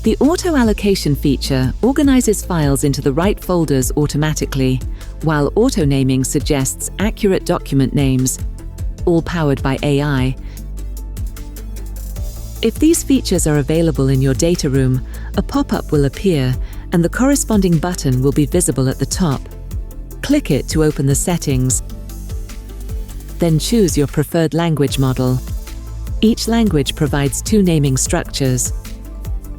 The Auto Allocation feature organizes files into the right folders automatically, while auto-naming suggests accurate document names, all powered by AI. If these features are available in your data room, a pop-up will appear and the corresponding button will be visible at the top. Click it to open the settings. Then choose your preferred language model. Each language provides 2 naming structures.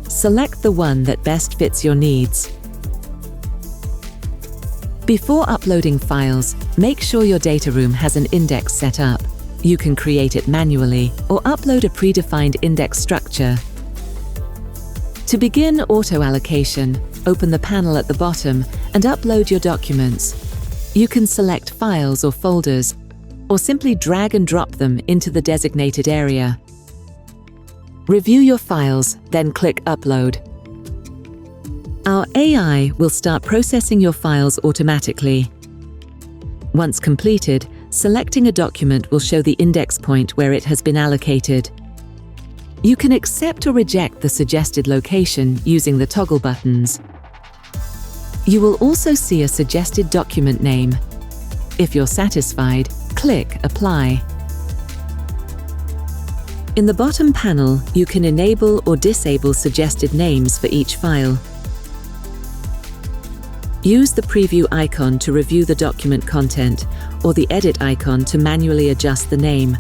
Select the one that best fits your needs. Before uploading files, make sure your data room has an index set up. You can create it manually or upload a predefined index structure. To begin auto allocation, open the panel at the bottom and upload your documents. You can select files or folders, or simply drag and drop them into the designated area. Review your files, then click Upload. Our AI will start processing your files automatically. Once completed, selecting a document will show the index point where it has been allocated. You can accept or reject the suggested location using the toggle buttons. You will also see a suggested document name. If you're satisfied, click Apply. In the bottom panel, you can enable or disable suggested names for each file. Use the preview icon to review the document content, or the edit icon to manually adjust the name.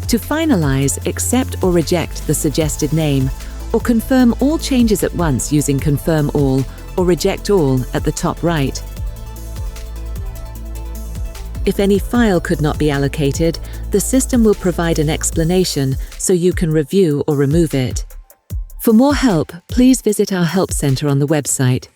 To finalize, accept or reject the suggested name, or confirm all changes at once using Confirm All or Reject All at the top right. If any file could not be allocated, the system will provide an explanation so you can review or remove it. For more help, please visit our Help Center on the website.